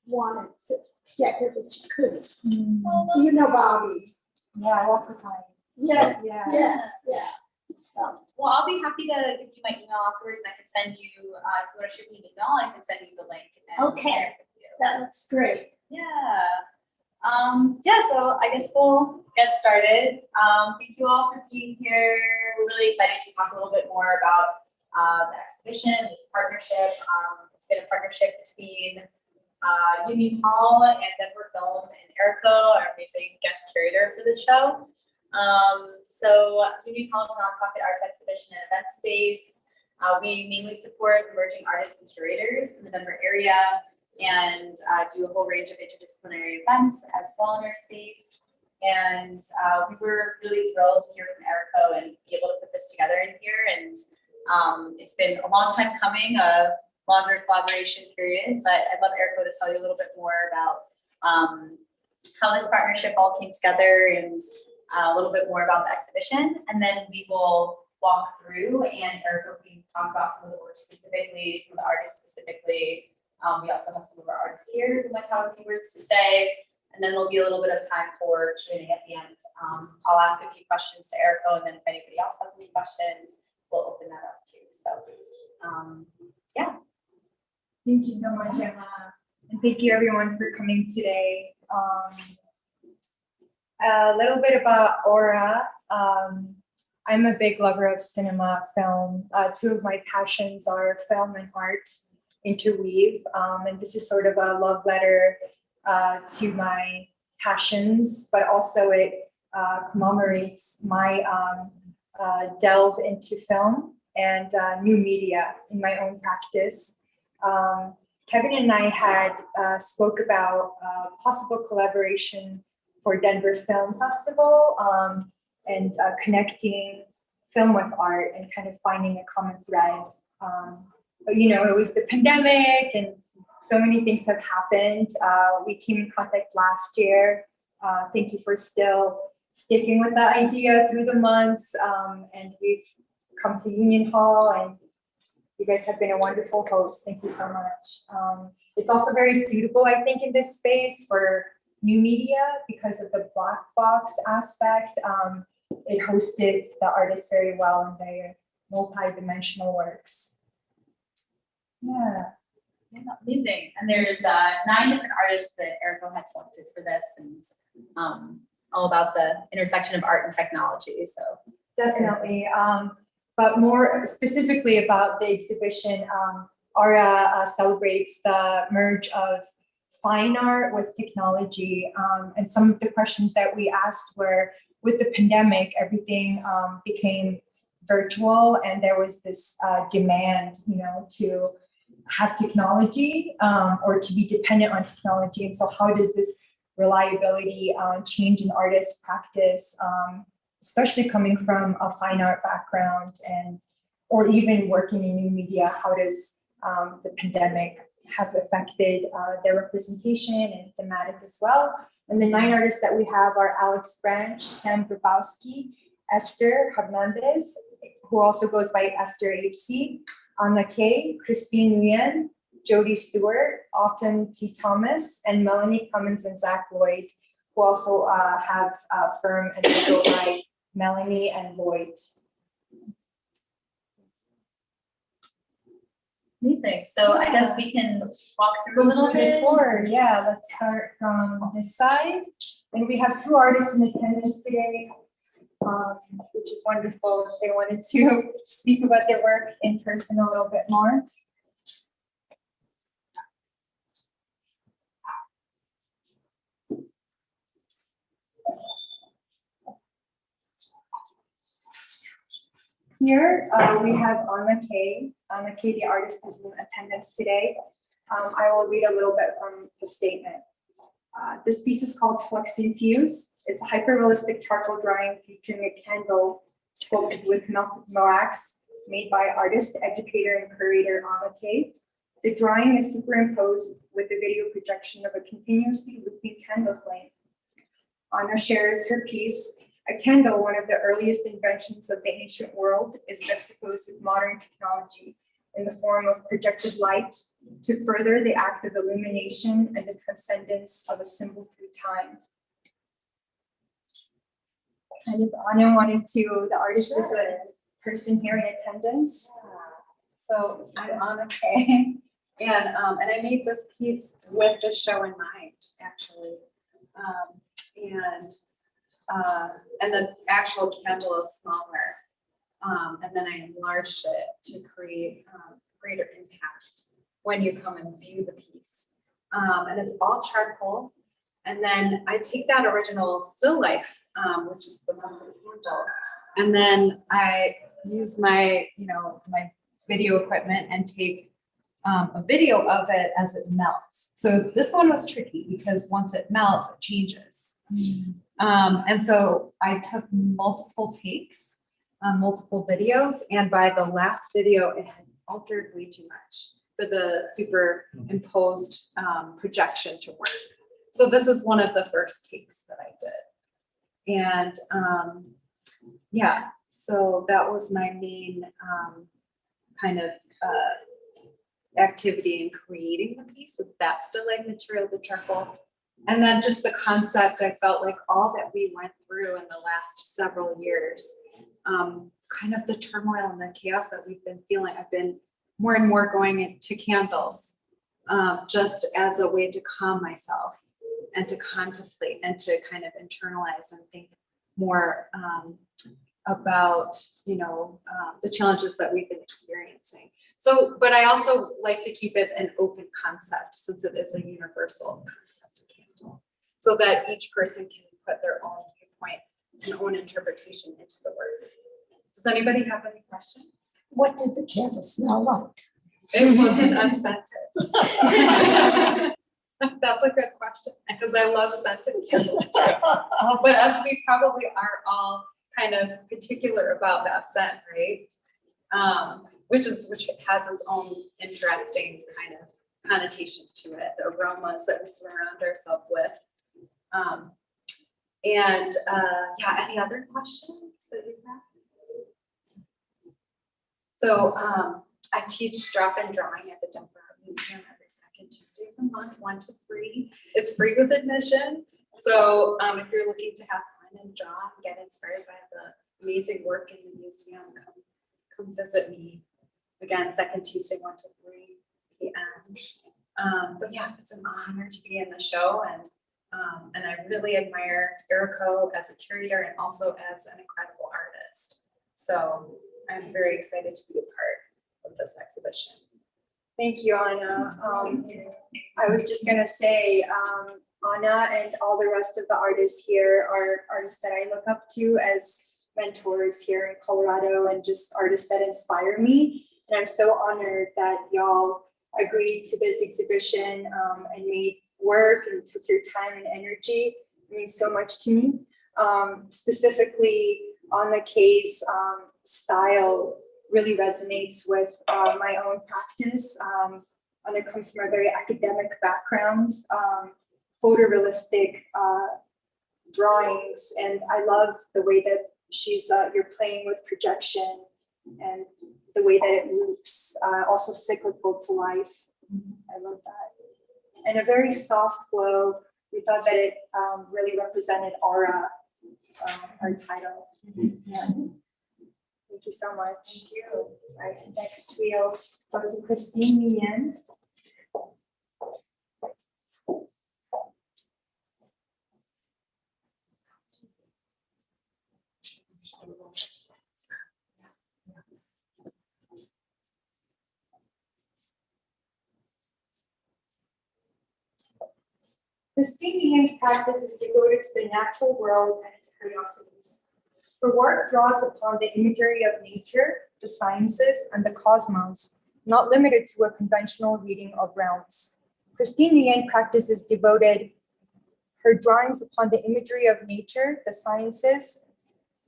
wanted to get her, but she couldn't. So you know Bobby. Yeah, I walk with mine. Yes, Yeah. yes, yeah. So, Well, I'll be happy to give you my email afterwards, and I can send you, if you want to shoot me an email, I can send you the link. And Okay. connect with you. that looks great. Yeah. Yeah, so I guess we'll get started. Thank you all for being here. We're really excited to talk a little bit more about the exhibition, this partnership. It's been a partnership between Union Hall and Denver Film and Eriko, our amazing guest curator for the show. So Union Hall is a nonprofit arts exhibition and event space. We mainly support emerging artists and curators in the Denver area and do a whole range of interdisciplinary events as well in our space. And we were really thrilled to hear from Eriko and be able to put this together in here. And it's been a long time coming, a longer collaboration period, but I'd love Eriko to tell you a little bit more about how this partnership all came together and a little bit more about the exhibition. And then we will walk through and Eriko can talk about some of the work specifically, some of the artists specifically. We also have some of our artists here who might have a few words to say, and then there'll be a little bit of time for Q&A at the end. I'll ask a few questions to Eriko, and then if anybody else has any questions, we'll open that up too. So, yeah. Thank you so much, Emma. And thank you everyone for coming today. A little bit about Aura. I'm a big lover of cinema, film. Two of my passions are film and art interweave. And this is sort of a love letter to my passions, but also it commemorates my delve into film and new media in my own practice. Kevin and I had spoke about possible collaboration for Denver Film Festival and connecting film with art and kind of finding a common thread. But you know, it was the pandemic and so many things have happened. We came in contact last year. Thank you for still sticking with the idea through the months. And we've come to Union Hall and you guys have been a wonderful host. Thank you so much. It's also very suitable, I think, in this space for new media because of the black box aspect. It hosted the artists very well in their multi-dimensional works. Yeah. Yeah, amazing. And there's 9 different artists that Eriko had selected for this, and all about the intersection of art and technology. So Definitely. But more specifically about the exhibition, Aura celebrates the merge of fine art with technology. And some of the questions that we asked were, with the pandemic, everything became virtual, and there was this demand, you know, to have technology or to be dependent on technology. And so how does this reliability change an artist's practice, especially coming from a fine art background and or even working in new media? How does the pandemic have affected their representation and thematic as well? And the 9 artists that we have are Alex Branch, Sam Grabowski, Esther Hernandez, who also goes by Esther HC, Anna Kay, Christine Nguyen, Jody Stewart, Autumn T. Thomas, and Melanie Clemens and Zach Lloyd, who also have a firm and they go by Melanie and Lloyd. amazing. So I guess we can walk through a little bit. Tour. Yeah, let's start from this side. And we have 2 artists in attendance today, which is wonderful. If they wanted to speak about their work in person a little bit more. Here we have Anna Kay. Anna Kay, the artist, is in attendance today. I will read a little bit from the statement. This piece is called Flux Infuse. It's a hyper-realistic charcoal drawing featuring a candle sculpted with melted wax made by artist, educator, and curator Anna Kay. The drawing is superimposed with the video projection of a continuously looping candle flame. Anna shares her piece. A candle, one of the earliest inventions of the ancient world, is juxtaposed with modern technology, in the form of projected light to further the act of illumination and the transcendence of a symbol through time. And if Anna wanted to, the artist is a person here in attendance. So I'm Anna Kay, and I made this piece with the show in mind, actually. And the actual candle is smaller. And then I enlarged it to create greater impact when you come and view the piece. And it's all charcoal. And then I take that original still life, which is the ones in the candle. And then I use my, my video equipment and take a video of it as it melts. So this one was tricky because once it melts, it changes. And so I took multiple takes, multiple videos, and by the last video, it had altered way too much for the superimposed projection to work. So this is one of the first takes that I did. And yeah, so that was my main kind of activity in creating the piece with that still life material, the charcoal. And then just the concept, I felt like all that we went through in the last several years, kind of the turmoil and the chaos that we've been feeling, I've been more and more going into candles just as a way to calm myself and to contemplate and to kind of internalize and think more about, the challenges that we've been experiencing. So, but I also like to keep it an open concept since it is a universal concept of candle, so that each person can put their own viewpoint and own interpretation into the work. Does anybody have any questions? What did the candle smell like? It wasn't unscented. That's a good question because I love scented candles too. But as we probably are all kind of particular about that scent, right? Which has its own interesting kind of connotations to it, the aromas that we surround ourselves with. Yeah, any other questions that you have? So I teach drop-in drawing at the Denver Art Museum every second Tuesday of the month, 1 to 3. It's free with admission. So if you're looking to have fun and draw and get inspired by the amazing work in the museum, come visit me. Again, second Tuesday, 1 to 3 p.m. But yeah, it's an honor to be in the show, and I really admire Eriko as a curator and also as an incredible artist. So I'm very excited to be a part of this exhibition. Thank you, Anna. I was just gonna say, Anna and all the rest of the artists here are artists that I look up to as mentors here in Colorado and just artists that inspire me. And I'm so honored that y'all agreed to this exhibition and made work and took your time and energy. It means so much to me. Specifically, Anna Kay's style really resonates with my own practice. Anna comes from a very academic background, photorealistic drawings, and I love the way that you're playing with projection and the way that it looks, also cyclical to life. I love that. And a very soft glow. We thought that it really represented aura, our title. Yeah. Thank you so much. Thank you. All right, next we'll go to Christine Nguyen. Christine Nguyen's practice is devoted to the natural world and its curiosities. Her work draws upon the imagery of nature, the sciences, and the cosmos, not limited to a conventional reading of realms. Christine Nguyen practices devoted her drawings upon the imagery of nature, the sciences.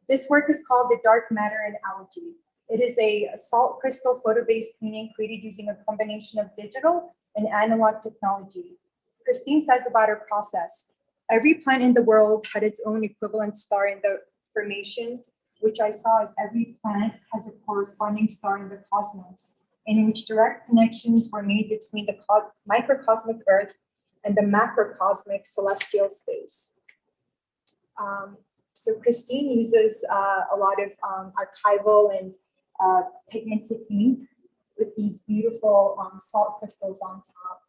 This work is called The Dark Matter and Algae. It is a salt crystal photo-based painting created using a combination of digital and analog technology. Christine says about her process, every plant in the world had its own equivalent star in the formation, which I saw as every planet has a corresponding star in the cosmos. in which direct connections were made between the microcosmic Earth and the macrocosmic celestial space. So Christine uses a lot of archival and pigmented ink with these beautiful salt crystals on top.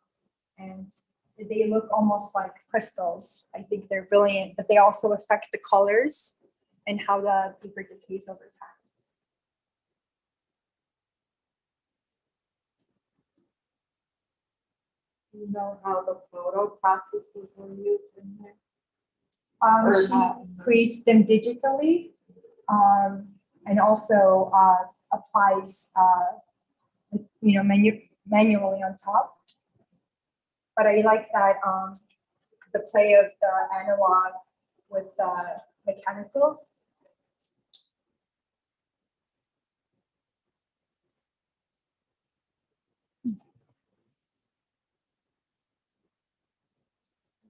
And they look almost like crystals. I think they're brilliant, but they also affect the colors and how the paper decays over time. You know how the photo processes were used in here? Or She not? creates them digitally and also applies, manually on top. But I like that the play of the analog with the mechanical.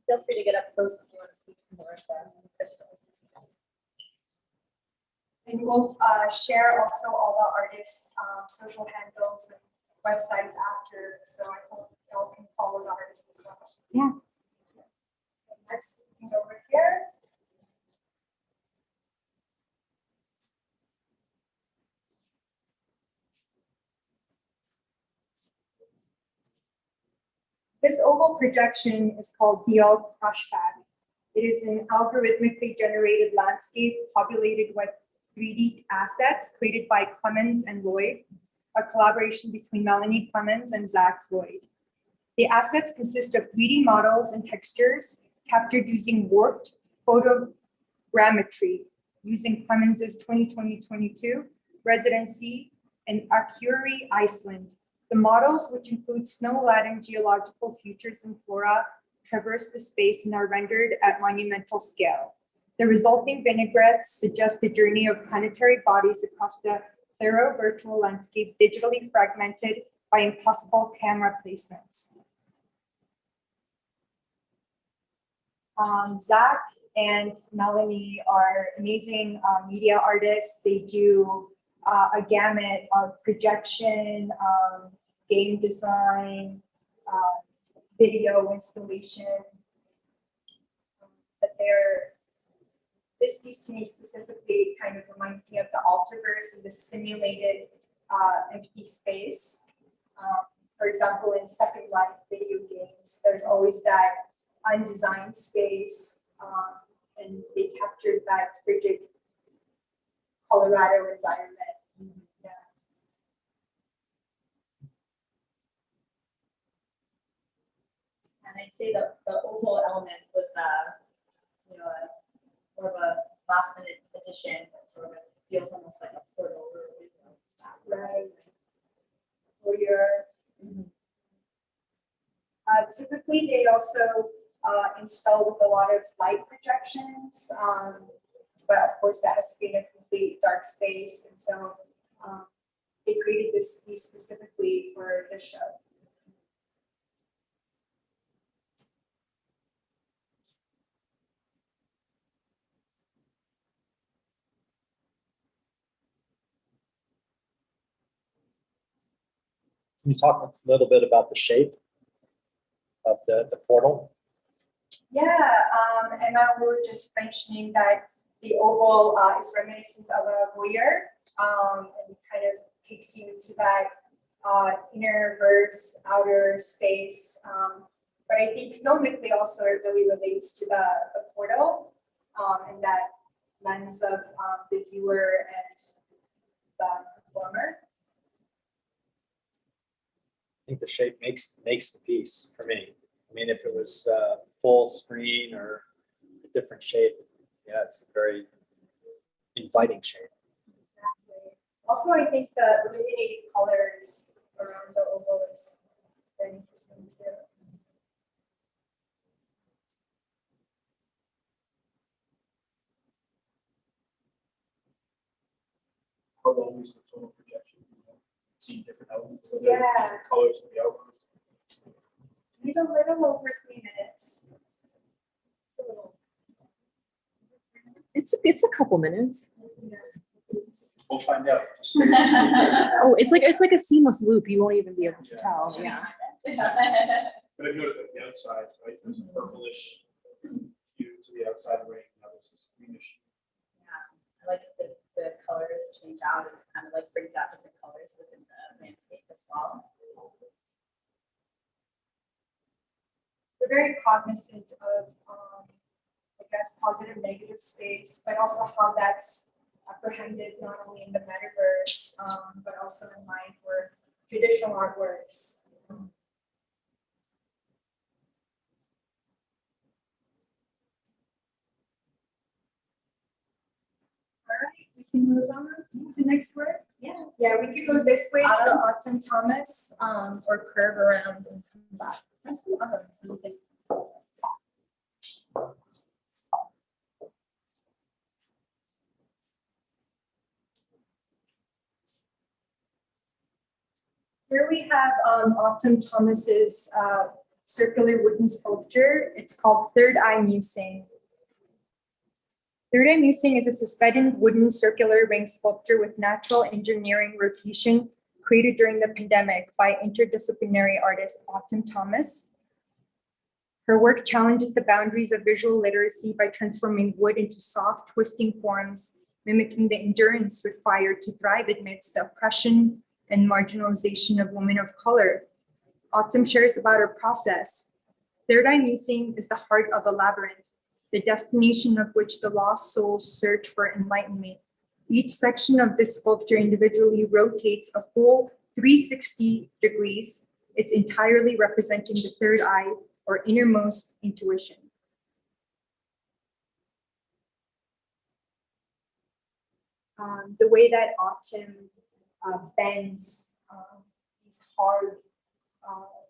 Feel free to get up close if you want to see some more of the crystals. And we'll share also all the artists' social handles and websites after, so I hope y'all can follow the artists as well. Yeah. And next, we can go over here. This oval projection is called BL Hashtag. It is an algorithmically generated landscape populated with 3D assets created by Clemens and Lloyd, a collaboration between Melanie Clemens and Zach Lloyd. The assets consist of 3D models and textures captured using warped photogrammetry using Clemens's 2020-22 residency in Akureyri, Iceland. The models, which include snow-laden geological features and flora, traverse the space and are rendered at monumental scale. The resulting vinaigrettes suggest the journey of planetary bodies across the thorough virtual landscape, digitally fragmented by impossible camera placements. Zach and Melanie are amazing media artists. They do a gamut of projection, game design, video installation. But this piece to me specifically kind of reminds me of the Altaverse and the simulated empty space. For example, in Second Life video games, there's always that undesigned space, and they captured that frigid Colorado environment. Yeah. And I'd say the oval element was, more of a last minute addition that sort of feels almost like a portal or a window. Right. Or typically they also install with a lot of light projections, but of course that has to be in a complete dark space, and so they created this piece specifically for the show. Can you talk a little bit about the shape of the portal? Yeah, Emma, we were just mentioning that the oval is reminiscent of a voyeur, and kind of takes you into that inner verse, outer space. But I think filmically also it really relates to the portal, and that lens of the viewer and the performer. I think the shape makes the piece for me. I mean, if it was full screen or a different shape, yeah, it's a very inviting shape. Exactly. Also, I think the illuminated colors around the oval is very interesting too. How long is the total projection? See different elements of Yeah. different colors of the outline. It's a little over 3 minutes. It's a little. It's a couple minutes. Yeah. We'll find out. Just stay- stay- Oh, it's like a seamless loop. You won't even be able to tell. Yeah. But if you notice at the outside, right, there's a purplish hue to the outside ring, now there's this greenish. I like the colors change out and kind of like brings out different colors within the landscape as well. We're very cognizant of, I guess, positive, negative space, but also how that's apprehended not only in the metaverse, but also in mind for traditional artworks. All right, we can move on to the next word. Yeah. Yeah, we could go this way to Autumn Thomas, or curve around and come back. Something. Here we have Autumn Thomas's circular wooden sculpture. It's called Third Eye Musing. Third Eye Musing is a suspended wooden circular ring sculpture with natural engineering rotation created during the pandemic by interdisciplinary artist Autumn Thomas. Her work challenges the boundaries of visual literacy by transforming wood into soft, twisting forms, mimicking the endurance required to thrive amidst the oppression and marginalization of women of color. Autumn shares about her process. Third Eye Musing is the heart of a labyrinth, the destination of which the lost souls search for enlightenment. Each section of this sculpture individually rotates a full 360 degrees. It's entirely representing the third eye or innermost intuition. The way that Autumn bends these hard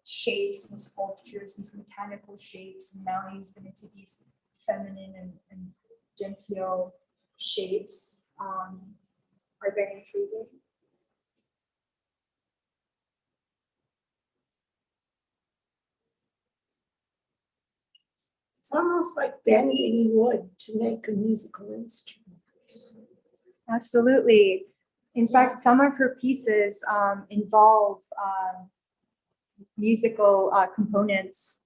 shapes and sculptures, these mechanical shapes, and now use them into these feminine and genteel shapes are very intriguing. It's almost like bending wood to make a musical instrument. Absolutely. In fact, some of her pieces involve musical components.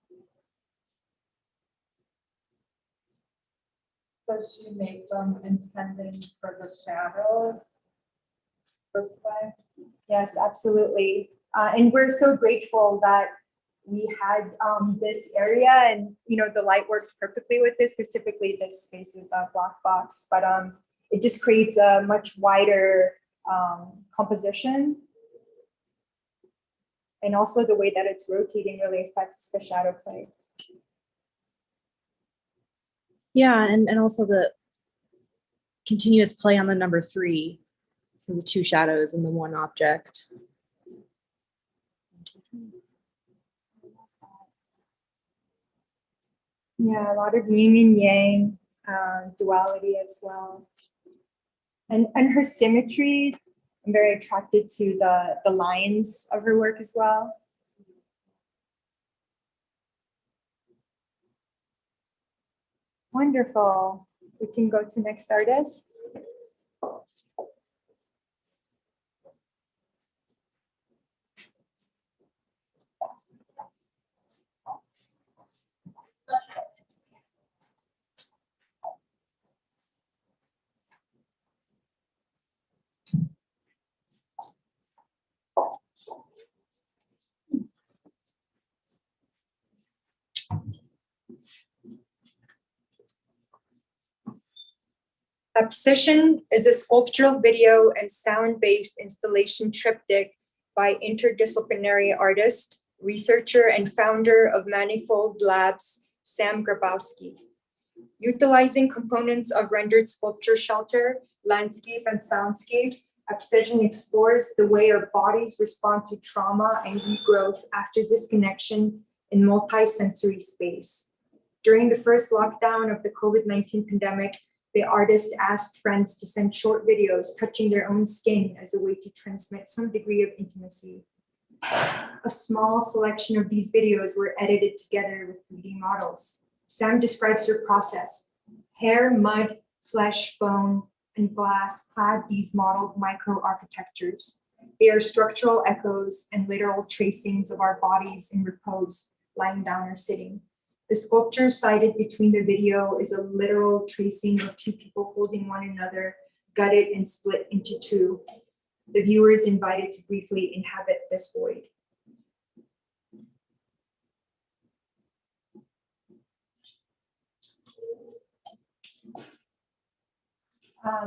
Does she make them intending for the shadows this way? Yes, absolutely. And we're so grateful that we had this area, and the light worked perfectly with this, because typically this space is a black box, but it just creates a much wider composition. And also the way that it's rotating really affects the shadow play. Yeah, and also the continuous play on the number 3. So the 2 shadows and the 1 object. Yeah, a lot of yin and yang duality as well. And her symmetry, I'm very attracted to the lines of her work as well. Wonderful. We can go to next artist. Obsession is a sculptural video and sound-based installation triptych by interdisciplinary artist, researcher, and founder of Manifold Labs, Sam Grabowski. Utilizing components of rendered sculpture shelter, landscape, and soundscape, Obsession explores the way our bodies respond to trauma and regrowth after disconnection in multi-sensory space. During the first lockdown of the COVID-19 pandemic, the artist asked friends to send short videos touching their own skin as a way to transmit some degree of intimacy. A small selection of these videos were edited together with 3D models. Sam describes her process: hair, mud, flesh, bone, and glass clad these modeled microarchitectures. They are structural echoes and literal tracings of our bodies in repose, lying down or sitting. The sculpture cited between the video is a literal tracing of two people holding one another, gutted and split into two. The viewer is invited to briefly inhabit this void.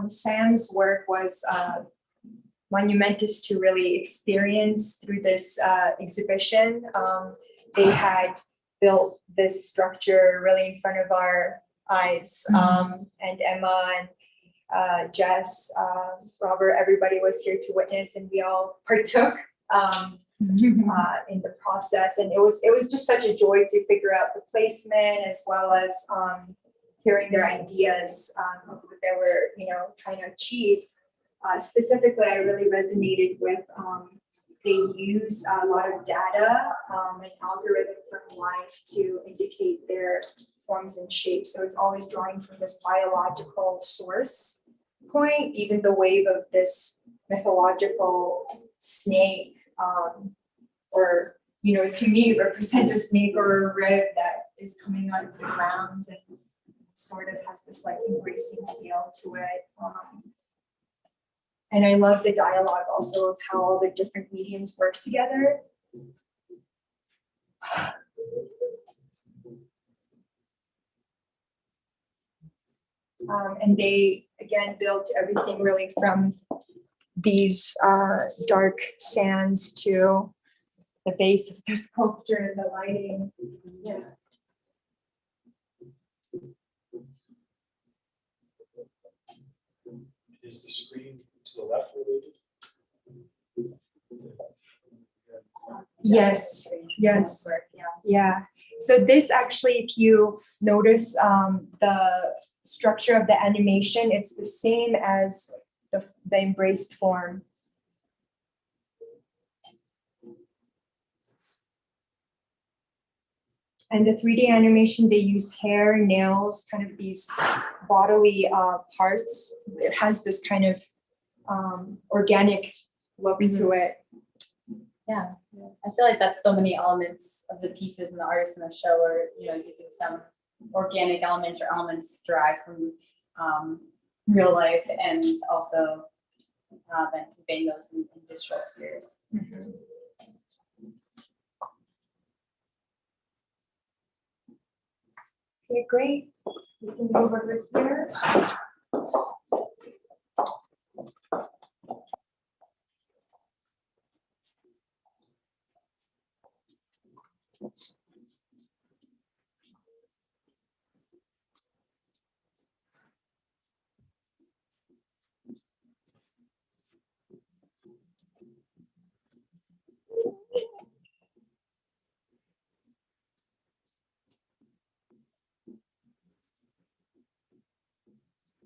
Sam's work was monumentous to really experience through this exhibition. They had built this structure really in front of our eyes, and Emma and Jess, Robert, everybody was here to witness, and we all partook in the process. And it was just such a joy to figure out the placement, as well as hearing their ideas of what they were, trying to achieve. Specifically, I really resonated with they use a lot of data and algorithm from life to indicate their forms and shapes. So it's always drawing from this biological source point, even the wave of this mythological snake, or, to me, it represents a snake or a rib that is coming out of the ground and sort of has this like embracing feel to it. And I love the dialogue also of how all the different mediums work together. And they, again, built everything really from these dark sands to the base of the sculpture and the lighting. Yeah. Is the screen to the left related? Yes. Yes. Yeah. So this actually, if you notice the structure of the animation, it's the same as the embraced form. And the 3D animation, they use hair, nails, kind of these bodily parts. It has this kind of organic look to it. Yeah, I feel like that's so many elements of the pieces and the artists in the show are, using some organic elements or elements derived from real life, and also then conveying those in digital spheres. Okay, great. We can move over here.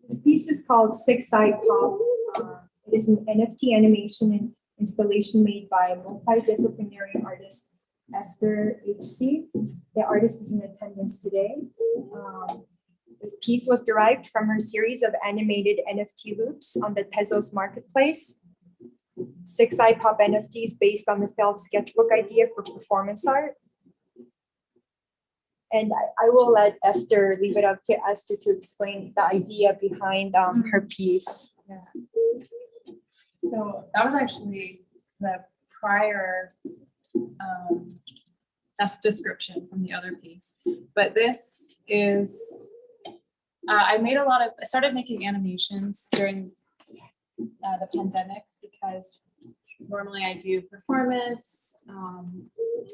This piece is called Six Side Pop. It is an NFT animation and installation made by multidisciplinary artist Esther H.C. The artist is in attendance today. This piece was derived from her series of animated NFT loops on the Tezos marketplace. Six Side Pop NFT is based on the failed sketchbook idea for performance art. And I will let Esther, leave it up to Esther to explain the idea behind her piece. Yeah. So that was actually the prior description from the other piece. But this is, I started making animations during the pandemic, because normally I do performance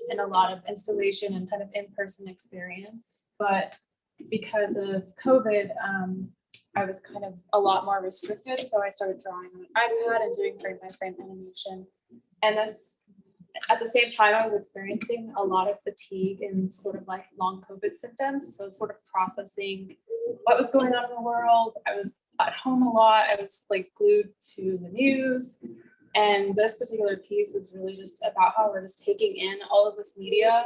and a lot of installation and kind of in-person experience. But because of COVID, I was kind of a lot more restricted. So I started drawing on an iPad and doing frame-by-frame animation. And this, at the same time, I was experiencing a lot of fatigue and sort of like long COVID symptoms. So sort of processing what was going on in the world. I was at home a lot. I was like glued to the news. And this particular piece is really just about how we're just taking in all of this media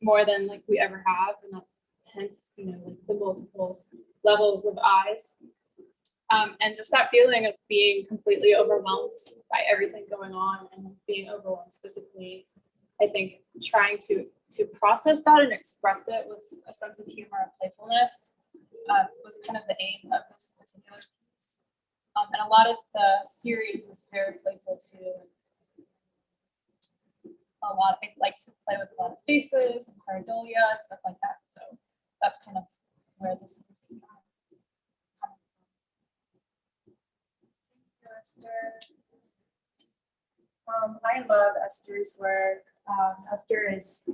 more than like we ever have, and that hence, like the multiple levels of eyes. And just that feeling of being completely overwhelmed by everything going on and being overwhelmed physically. I think trying to process that and express it with a sense of humor and playfulness was kind of the aim of this particular piece. And a lot of the series is very playful too. I like to play with a lot of faces and pareidolia and stuff like that. So that's kind of where this is coming from. Esther. I love Esther's work. Esther is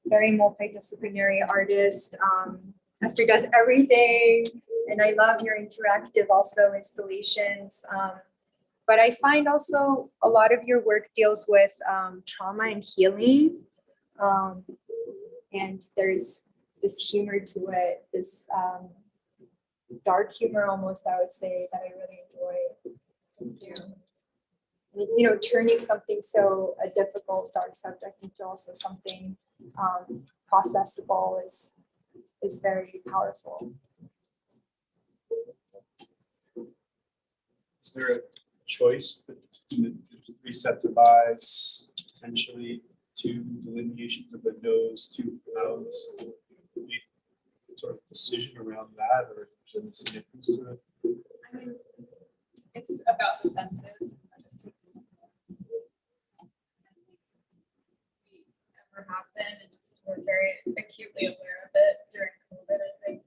very multidisciplinary artist. Esther does everything, and I love your interactive also installations. But I find also a lot of your work deals with trauma and healing. And there's this humor to it, this dark humor almost, I would say, that I really enjoy. Thank you. You know, turning something so a difficult, dark subject into also something processable is very powerful. Is there a choice between the 3 sets of eyes, potentially 2 delineations of the nose, 2 mouths? Any sort of decision around that, or is there any significance to it? I mean, it's about the senses. We ever have been, and just we're very acutely aware of it during COVID, I think.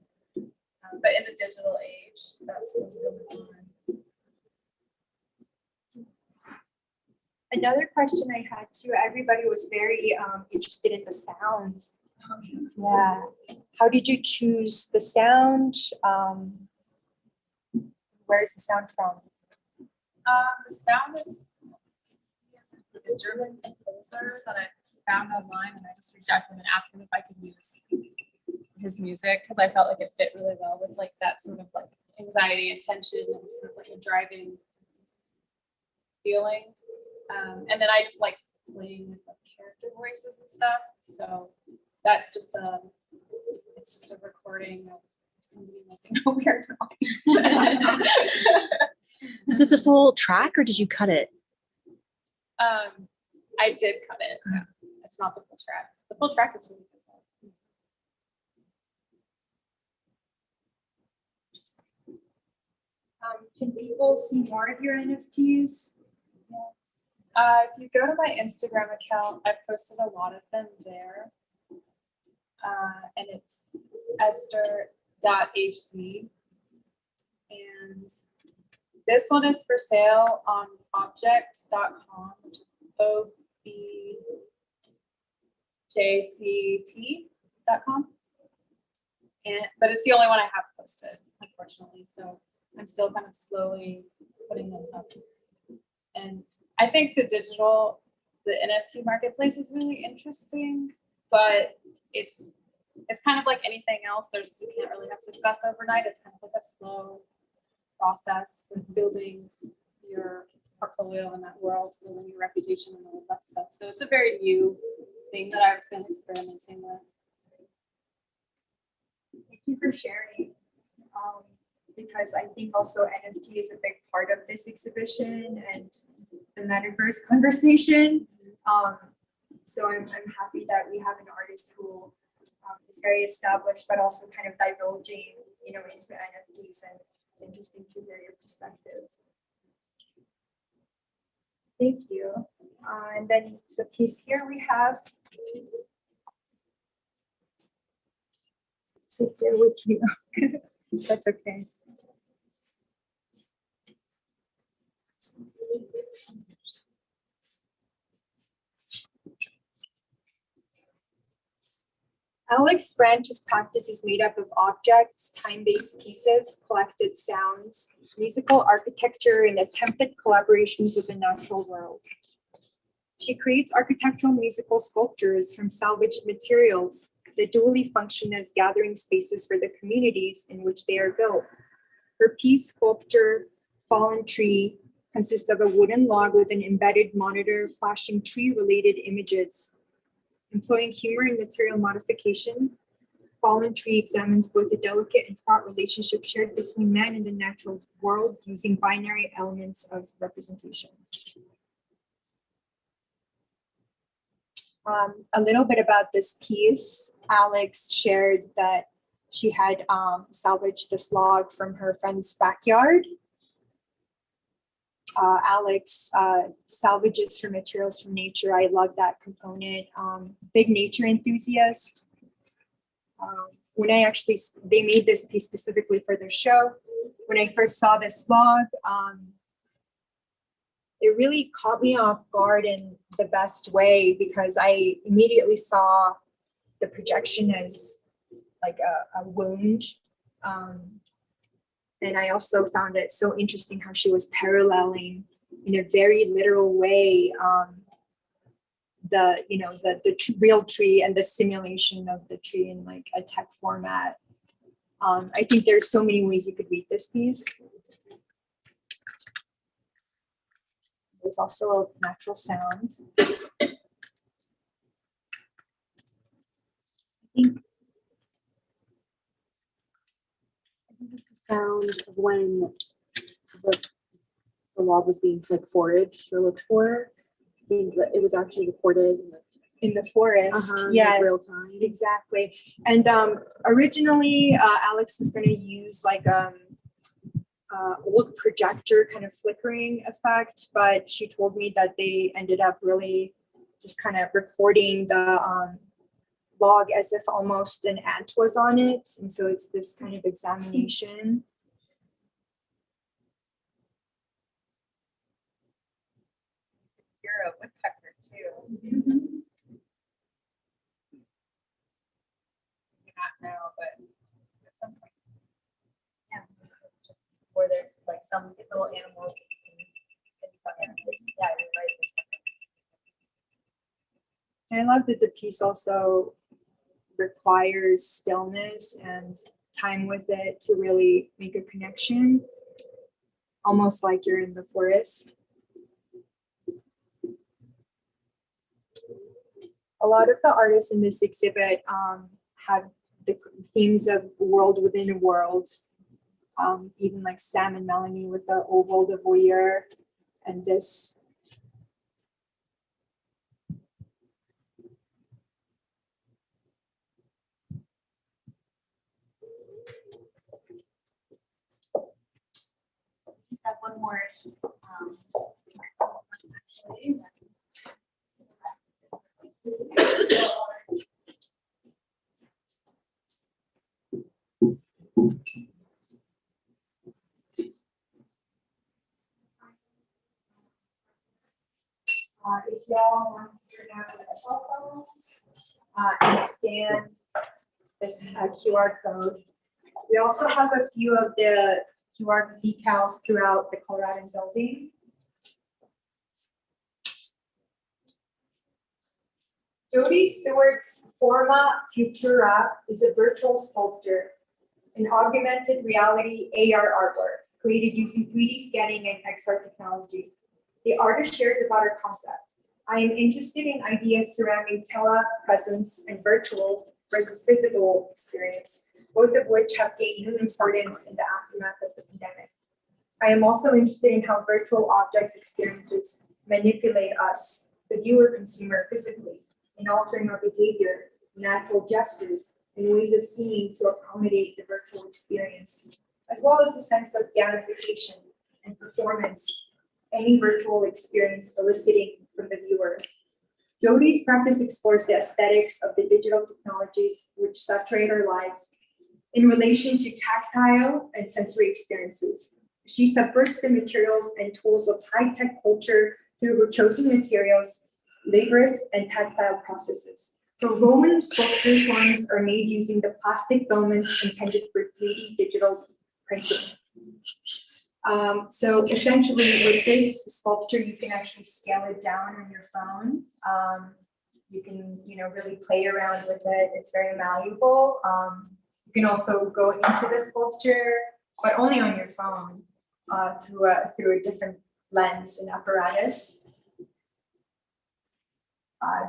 But in the digital age, that's what's going on. Another question I had too, everybody was very interested in the sound. Yeah. How did you choose the sound? Where is the sound from? The sound is a German composer that I found online, and I just reached out to him and asked him if I could use his music because I felt like it fit really well with like that sort of like anxiety and tension and sort of like a driving feeling. And then I just like playing with like character voices and stuff. So that's just it's just a recording of somebody making a weird noise. Is it the full track or did you cut it? I did cut it. Yeah. It's not the full track. The full track is really good. Can people see more of your NFTs? Yes. If you go to my Instagram account, I posted a lot of them there. And it's esther.hc. And this one is for sale on object.com, which is objct.com. But it's the only one I have posted, unfortunately. So I'm still kind of slowly putting those up. And I think the NFT marketplace is really interesting, but it's kind of like anything else. You can't really have success overnight. It's kind of like a slow process of building your portfolio in that world, building your reputation and all of that stuff. So it's a very new thing that I've been experimenting with. Thank you for sharing. Because I think also NFT is a big part of this exhibition and the metaverse conversation. So I'm happy that we have an artist who is very established, but also kind of divulging, into NFTs, and it's interesting to hear your perspective. Thank you. And then the piece here we have. Sit there with you. That's okay. Alex Branch's practice is made up of objects, time-based pieces, collected sounds, musical architecture, and attempted collaborations with the natural world. She creates architectural musical sculptures from salvaged materials that dually function as gathering spaces for the communities in which they are built. Her piece sculpture, Fallen Tree, consists of a wooden log with an embedded monitor flashing tree-related images. Employing humor and material modification, fallen tree examines both the delicate and fraught relationship shared between man and the natural world using binary elements of representation. A little bit about this piece. Alex shared that she had salvaged this log from her friend's backyard. Alex salvages her materials from nature. I love that component. Big nature enthusiast. When they made this piece specifically for their show. When I first saw this log, it really caught me off guard in the best way because I immediately saw the projection as like a wound. And I also found it so interesting how she was paralleling in a very literal way the real tree and the simulation of the tree in like a tech format. I think there's so many ways you could read this piece. There's also a natural sound. I think it's the sound of when the log was being like foraged or looked for. I think that it was actually recorded in the forest. Yes, real time. Exactly. And originally, Alex was going to use like old projector kind of flickering effect, but she told me that they ended up really just kind of recording the log as if almost an ant was on it. And so it's this kind of examination. You're a woodpecker too. Mm-hmm. Not now, but at some point. Yeah, just where there's like some little animals. Yeah, you're right. And I love that the piece also requires stillness and time with it to really make a connection, almost like you're in the forest. A lot of the artists in this exhibit have the themes of world within a world, even like Sam and Melanie with the oval de voyeur and this. Just have one more. It's just, If y'all want to turn out the cell phones and scan this QR code. We also have a few of the QR decals throughout the Colorado building. Jody Stewart's Forma Futura is a virtual sculpture, an augmented reality AR artwork created using 3D scanning and XR technology. The artist shares about her concept. I am interested in ideas surrounding telepresence and virtual versus physical experience, both of which have gained new importance in the aftermath of the pandemic. I am also interested in how virtual objects experiences manipulate us, the viewer consumer, physically, in altering our behavior, natural gestures, and ways of seeing to accommodate the virtual experience, as well as the sense of gamification and performance any virtual experience eliciting from the viewer. Jody's practice explores the aesthetics of the digital technologies which saturate our lives in relation to tactile and sensory experiences. She subverts the materials and tools of high-tech culture through her chosen materials, laborious and tactile processes. Her Roman sculpture forms are made using the plastic filaments intended for 3D digital printing. So essentially with this sculpture, you can actually scale it down on your phone. You can, really play around with it. It's very malleable. You can also go into the sculpture, but only on your phone through a different lens and apparatus.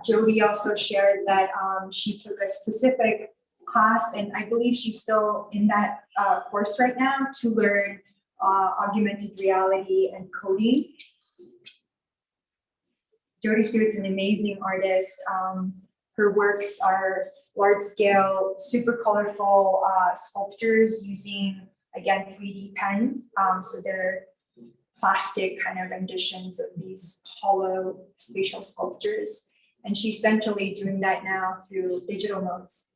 Jody also shared that she took a specific class, and I believe she's still in that course right now to learn augmented reality and coding. Jody Stewart's an amazing artist. Her works are large scale, super colorful sculptures using, again, 3D pen. So they're plastic kind of renditions of these hollow spatial sculptures. And she's essentially doing that now through digital modes.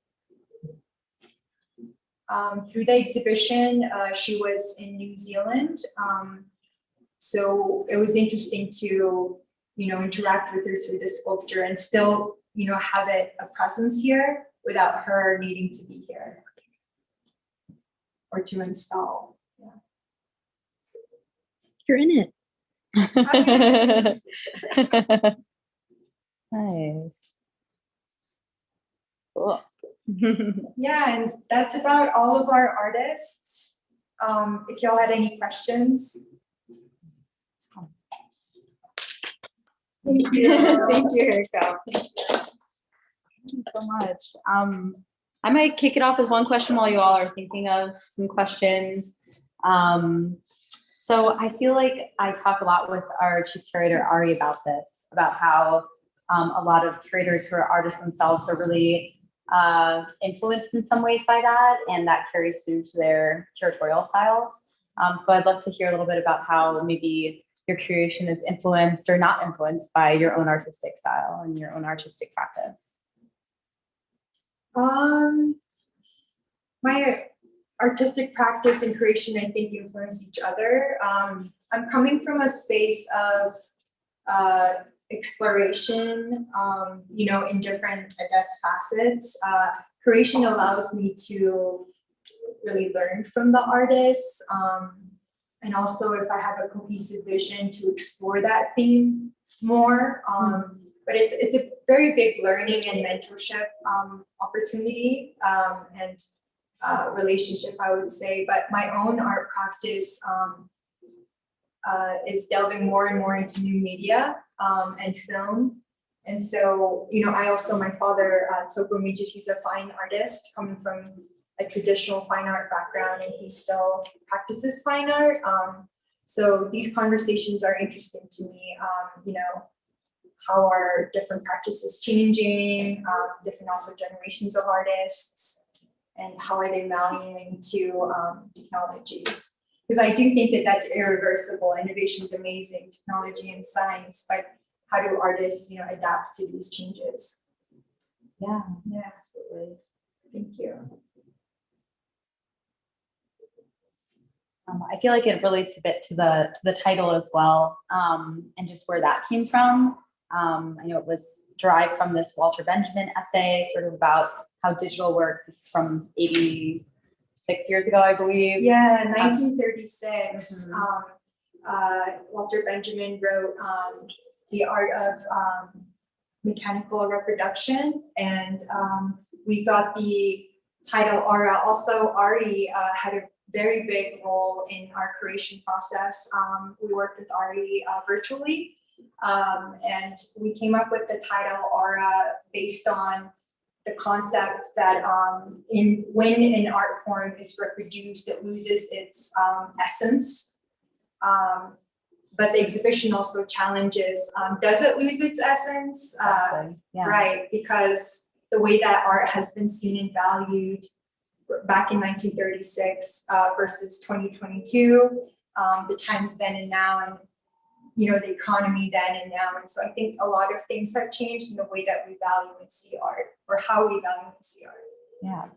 Through the exhibition, she was in New Zealand. So it was interesting to, interact with her through the sculpture and still, have a presence here without her needing to be here or to install. Yeah. You're in it. Nice. Cool. Yeah, and that's about all of our artists. If y'all had any questions. Thank you. Thank you, Eriko. Thank you so much. I might kick it off with one question while you all are thinking of some questions. So I feel like I talk a lot with our chief curator, Ari, about this, about how a lot of curators who are artists themselves are really influenced in some ways by that, and that carries through to their curatorial styles. So I'd love to hear a little bit about how maybe your creation is influenced or not influenced by your own artistic style and your own artistic practice. My artistic practice and creation, I think, influence each other. I'm coming from a space of exploration, in different, I guess, facets. Creation allows me to really learn from the artists. And also, if I have a cohesive vision, to explore that theme more. But it's a very big learning and mentorship opportunity and relationship, I would say. But my own art practice is delving more and more into new media and film. And so, I also, my father, Tsogo, he's a fine artist coming from a traditional fine art background, and he still practices fine art. So these conversations are interesting to me. How are different practices changing, different also generations of artists, and how are they valuing to technology? Because I do think that that's irreversible. Innovation is amazing, technology and science, but how do artists, adapt to these changes? Yeah, Absolutely. Thank you. I feel like it relates a bit to the title as well, and just where that came from. I know it was derived from this Walter Benjamin essay, sort of about how digital works. This is from 86 years ago, I believe. Yeah, 1936. Walter Benjamin wrote The Art of Mechanical Reproduction, and we got the title Aura. Also, Ari had a very big role in our creation process. We worked with Ari virtually, and we came up with the title Aura based on the concept that when an art form is reproduced, it loses its essence. But the exhibition also challenges, does it lose its essence? Exactly. Yeah. Right, because the way that art has been seen and valued back in 1936 versus 2022, the times then and now, and the economy then and now. And so I think a lot of things have changed in the way that we value and see art, or how we value and see art. Yeah.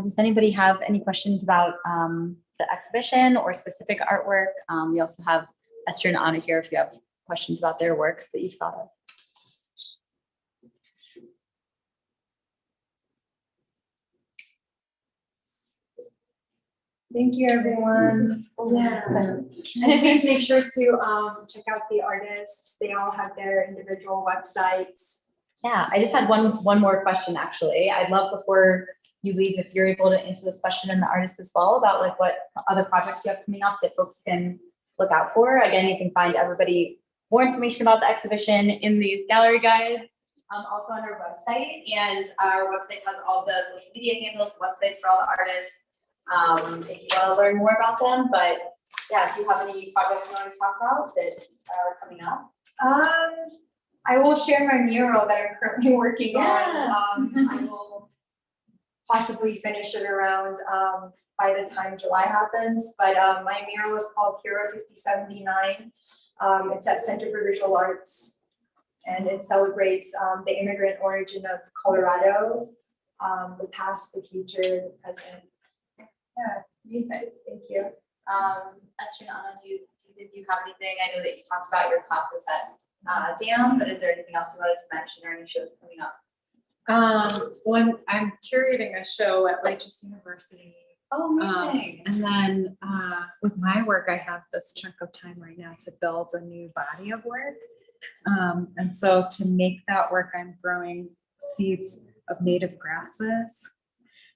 Does anybody have any questions about the exhibition or specific artwork? We also have Esther and Anna here if you have questions about their works that you've thought of. Thank you, everyone. Yeah. And please make sure to check out the artists. They all have their individual websites. Yeah, I just had one more question, actually. I'd love, before you leave, if you're able to answer this question and the artist as well, about like what other projects you have coming up that folks can look out for. Again, you can find everybody more information about the exhibition in these gallery guides. also on our website, and our website has all the social media handles, websites for all the artists. If you want to learn more about them, but yeah, do you have any projects you want to talk about that are coming up? I will share my mural that I'm currently working on. I will possibly finish it around by the time July happens. But my mural is called Hero 5079. It's at Center for Visual Arts, and it celebrates the immigrant origin of Colorado, the past, the future, the present. Yeah, Amazing. thank you. Esther and Anna, do you have anything? I know that you talked about your classes at DAM, but is there anything else you wanted to mention or any shows coming up? Well, I'm curating a show at Righteous University. Oh, amazing. And then with my work, I have this chunk of time right now to build a new body of work. And so to make that work, I'm growing seeds of native grasses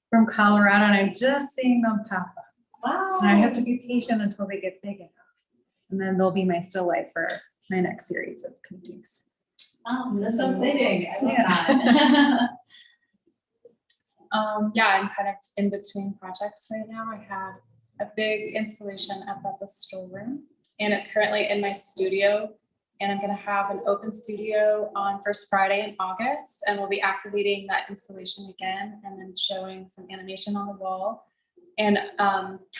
from Colorado, and I'm just seeing them pop up. Wow. So I have to be patient until they get big enough. And then they'll be my still life for my next series of paintings. Oh, that's so exciting. I love Yeah. that. Yeah, I'm kind of in between projects right now. I have a big installation up at the storeroom, and it's currently in my studio. And I'm going to have an open studio on first Friday in August, and we'll be activating that installation again and then showing some animation on the wall. And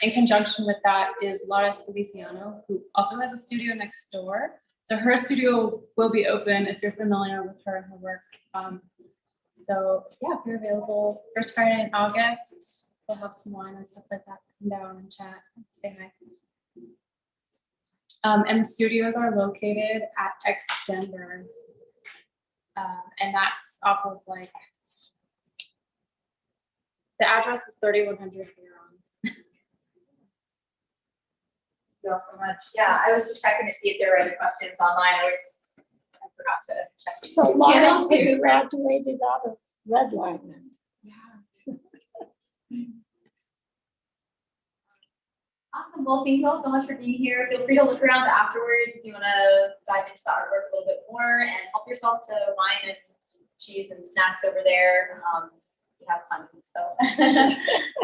in conjunction with that is Laura Feliciano, who also has a studio next door. So her studio will be open if you're familiar with her and her work. So yeah, if you're available first Friday in August, we'll have some wine and stuff like that. Come down and chat, say hi. And the studios are located at X Denver. And that's off of like, the address is 3100 Huron. Thank you all so much. Yeah, I was just checking to see if there were any questions online. I forgot to check. So Laura has graduated out of Redline then. Awesome. Well, thank you all so much for being here. Feel free to look around afterwards if you want to dive into the artwork a little bit more, and help yourself to wine and cheese and snacks over there. We have fun. So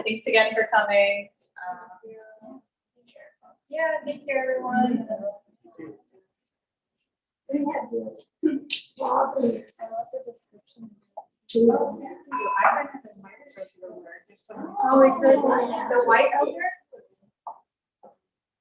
thanks again for coming. Yeah, thank you, everyone. We had the Robbins. I love the description. too. I find that admired for your work. It's so Oh, it's Redline. The white